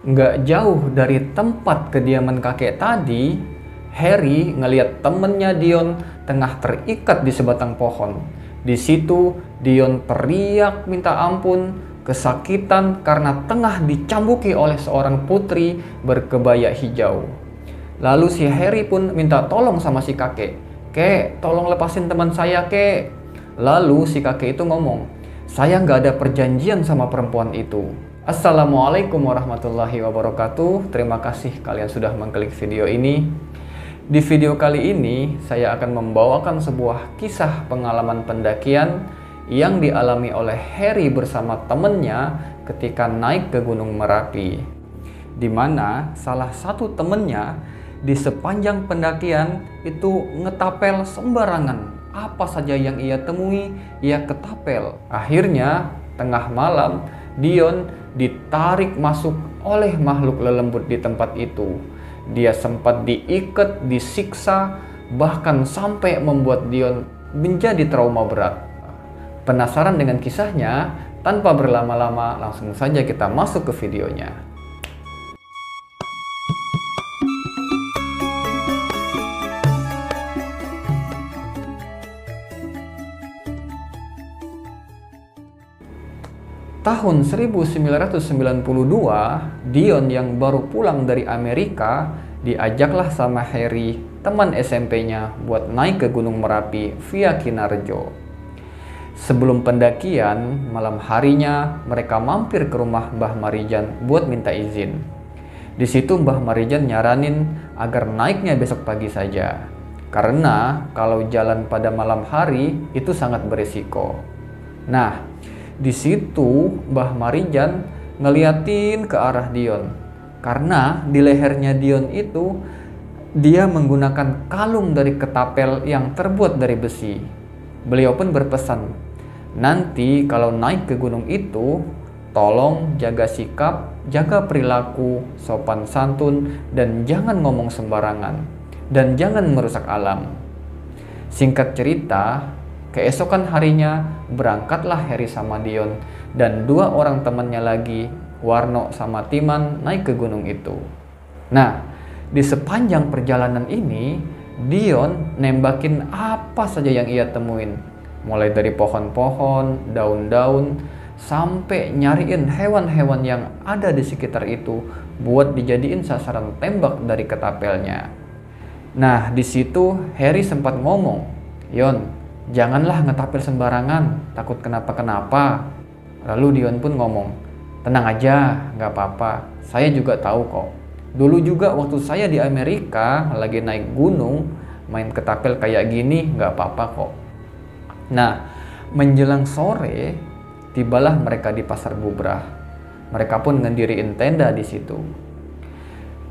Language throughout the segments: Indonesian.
Nggak jauh dari tempat kediaman kakek tadi, Harry ngeliat temennya Dion tengah terikat di sebatang pohon. Di situ Dion teriak minta ampun, kesakitan karena tengah dicambuki oleh seorang putri berkebaya hijau. Lalu si Harry pun minta tolong sama si kakek. "Kek, tolong lepasin teman saya, kek." Lalu si kakek itu ngomong, "Saya nggak ada perjanjian sama perempuan itu." Assalamualaikum warahmatullahi wabarakatuh. Terima kasih kalian sudah mengklik video ini. Di video kali ini saya akan membawakan sebuah kisah pengalaman pendakian yang dialami oleh Harry bersama temennya ketika naik ke Gunung Merapi, di mana salah satu temennya di sepanjang pendakian itu ngetapel sembarangan. Apa saja yang ia temui, ia ketapel. Akhirnya tengah malam Dion ditarik masuk oleh makhluk lelembut di tempat itu. Dia sempat diikat, disiksa, bahkan sampai membuat Dion menjadi trauma berat. Penasaran dengan kisahnya? Tanpa berlama-lama, langsung saja kita masuk ke videonya. Tahun 1992, Dion yang baru pulang dari Amerika diajaklah sama Harry, teman SMP-nya, buat naik ke Gunung Merapi via Kinarjo. Sebelum pendakian, malam harinya mereka mampir ke rumah Mbah Marijan buat minta izin. Di situ Mbah Marijan nyaranin agar naiknya besok pagi saja, karena kalau jalan pada malam hari itu sangat berisiko. Nah, di situ Mbah Marijan ngeliatin ke arah Dion, karena di lehernya Dion itu dia menggunakan kalung dari ketapel yang terbuat dari besi. Beliau pun berpesan, nanti kalau naik ke gunung itu, tolong jaga sikap, jaga perilaku, sopan santun, dan jangan ngomong sembarangan, dan jangan merusak alam. Singkat cerita, keesokan harinya berangkatlah Harry sama Dion dan dua orang temannya lagi, Warno sama Timan, naik ke gunung itu. Nah, di sepanjang perjalanan ini, Dion nembakin apa saja yang ia temuin. Mulai dari pohon-pohon, daun-daun, sampai nyariin hewan-hewan yang ada di sekitar itu buat dijadiin sasaran tembak dari ketapelnya. Nah, di situ Harry sempat ngomong, "Yon, janganlah ngetapel sembarangan, takut kenapa-kenapa." Lalu Dion pun ngomong, "Tenang aja, nggak apa-apa. Saya juga tahu kok. Dulu juga waktu saya di Amerika lagi naik gunung, main ketapel kayak gini nggak apa-apa kok." Nah, menjelang sore, tibalah mereka di Pasar Bubrah. Mereka pun ngediriin tenda di situ.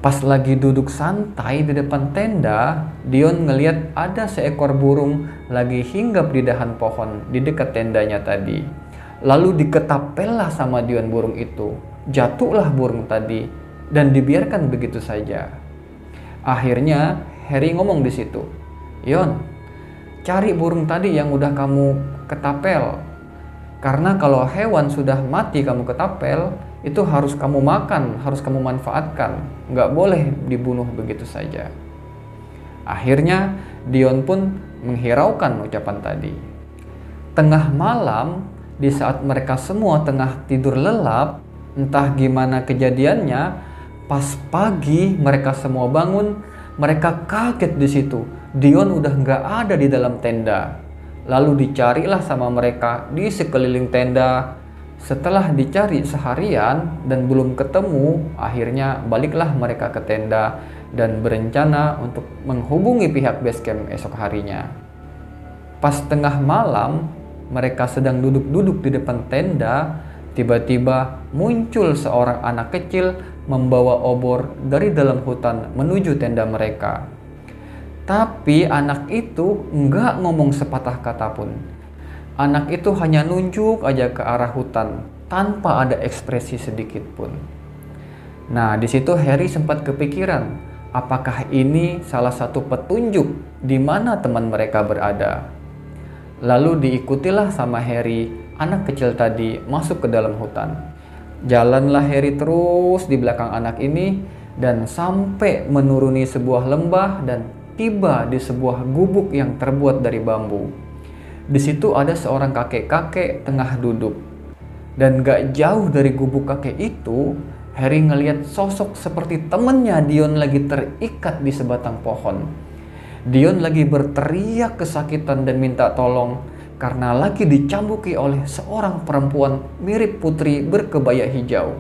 Pas lagi duduk santai di depan tenda, Dion ngeliat ada seekor burung lagi hinggap di dahan pohon di dekat tendanya tadi. Lalu diketapellah sama Dion burung itu. Jatuhlah burung tadi dan dibiarkan begitu saja. Akhirnya Harry ngomong di situ, "Yon, cari burung tadi yang udah kamu ketapel. Karena kalau hewan sudah mati kamu ketapel, itu harus kamu makan, harus kamu manfaatkan. Nggak boleh dibunuh begitu saja." Akhirnya Dion pun menghiraukan ucapan tadi. Tengah malam, di saat mereka semua tengah tidur lelap, entah gimana kejadiannya, pas pagi mereka semua bangun, mereka kaget di situ. Dion udah nggak ada di dalam tenda. Lalu dicarilah sama mereka di sekeliling tenda. Setelah dicari seharian dan belum ketemu, akhirnya baliklah mereka ke tenda dan berencana untuk menghubungi pihak base camp esok harinya. Pas tengah malam, mereka sedang duduk-duduk di depan tenda, tiba-tiba muncul seorang anak kecil membawa obor dari dalam hutan menuju tenda mereka. Tapi anak itu enggak ngomong sepatah kata pun. Anak itu hanya nunjuk aja ke arah hutan tanpa ada ekspresi sedikit pun. Nah, di situ Harry sempat kepikiran, apakah ini salah satu petunjuk di mana teman mereka berada. Lalu diikutilah sama Harry, anak kecil tadi, masuk ke dalam hutan. Jalanlah Harry terus di belakang anak ini dan sampai menuruni sebuah lembah dan tiba di sebuah gubuk yang terbuat dari bambu. Di situ ada seorang kakek-kakek tengah duduk. Dan gak jauh dari gubuk kakek itu, Harry ngelihat sosok seperti temennya Dion lagi terikat di sebatang pohon. Dion lagi berteriak kesakitan dan minta tolong karena lagi dicambuki oleh seorang perempuan mirip putri berkebaya hijau.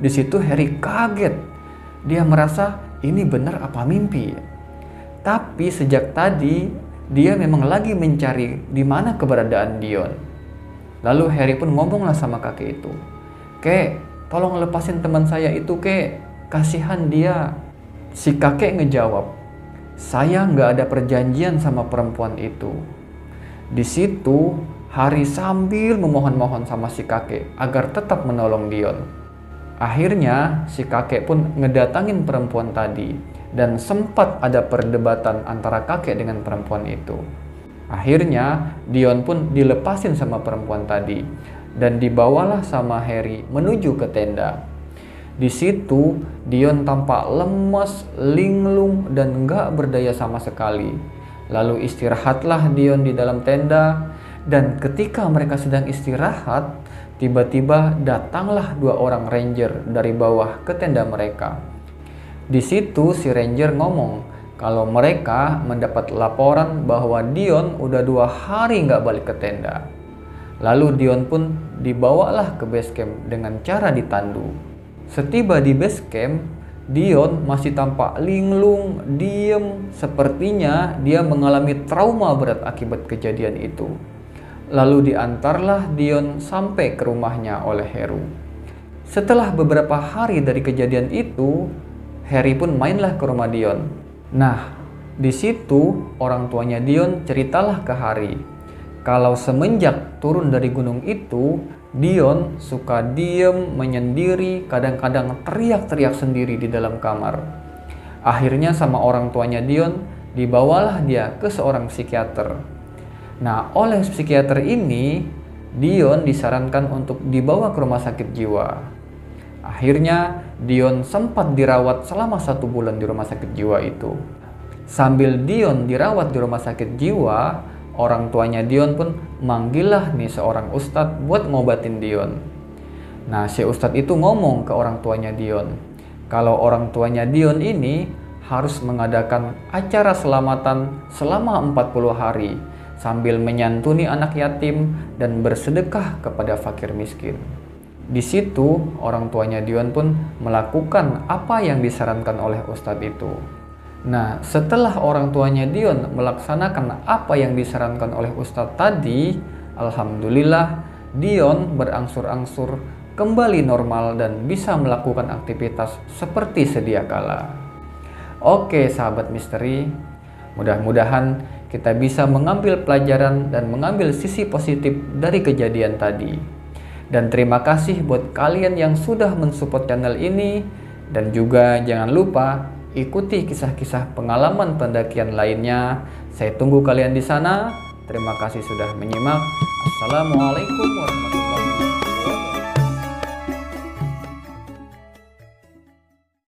Di situ Harry kaget. Dia merasa ini benar apa mimpi. Tapi sejak tadi dia memang lagi mencari di mana keberadaan Dion. Lalu Harry pun ngomonglah sama kakek itu. "Kek, tolong lepasin teman saya itu, kek. Kasihan dia." Si kakek ngejawab, "Saya nggak ada perjanjian sama perempuan itu." Di situ Harry sambil memohon-mohon sama si kakek agar tetap menolong Dion. Akhirnya si kakek pun ngedatangin perempuan tadi dan sempat ada perdebatan antara kakek dengan perempuan itu. Akhirnya Dion pun dilepasin sama perempuan tadi dan dibawalah sama Harry menuju ke tenda. Di situ Dion tampak lemas, linglung dan gak berdaya sama sekali. Lalu istirahatlah Dion di dalam tenda, dan ketika mereka sedang istirahat, tiba-tiba datanglah 2 orang ranger dari bawah ke tenda mereka. Di situ si ranger ngomong kalau mereka mendapat laporan bahwa Dion udah 2 hari nggak balik ke tenda. Lalu Dion pun dibawalah ke base camp dengan cara ditandu. Setiba di base camp, Dion masih tampak linglung, diem, sepertinya dia mengalami trauma berat akibat kejadian itu. Lalu diantarlah Dion sampai ke rumahnya oleh Harry. Setelah beberapa hari dari kejadian itu, Harry pun mainlah ke rumah Dion. Nah, di situ orang tuanya Dion ceritalah ke Harry kalau semenjak turun dari gunung itu, Dion suka diem, menyendiri, kadang-kadang teriak-teriak sendiri di dalam kamar. Akhirnya sama orang tuanya Dion dibawalah dia ke seorang psikiater. Nah, oleh psikiater ini, Dion disarankan untuk dibawa ke rumah sakit jiwa. Akhirnya Dion sempat dirawat selama 1 bulan di rumah sakit jiwa itu. Sambil Dion dirawat di rumah sakit jiwa, orang tuanya Dion pun manggillah nih seorang ustadz buat ngobatin Dion. Nah, si ustadz itu ngomong ke orang tuanya Dion kalau orang tuanya Dion ini harus mengadakan acara selamatan selama 40 hari sambil menyantuni anak yatim dan bersedekah kepada fakir miskin. Di situ orang tuanya Dion pun melakukan apa yang disarankan oleh ustadz itu. Nah, setelah orang tuanya Dion melaksanakan apa yang disarankan oleh ustadz tadi, alhamdulillah Dion berangsur-angsur kembali normal dan bisa melakukan aktivitas seperti sedia kala. Oke sahabat misteri, mudah-mudahan kita bisa mengambil pelajaran dan mengambil sisi positif dari kejadian tadi. Dan terima kasih buat kalian yang sudah mensupport channel ini, dan juga jangan lupa ikuti kisah-kisah pengalaman pendakian lainnya. Saya tunggu kalian di sana. Terima kasih sudah menyimak. Assalamualaikum warahmatullahi wabarakatuh.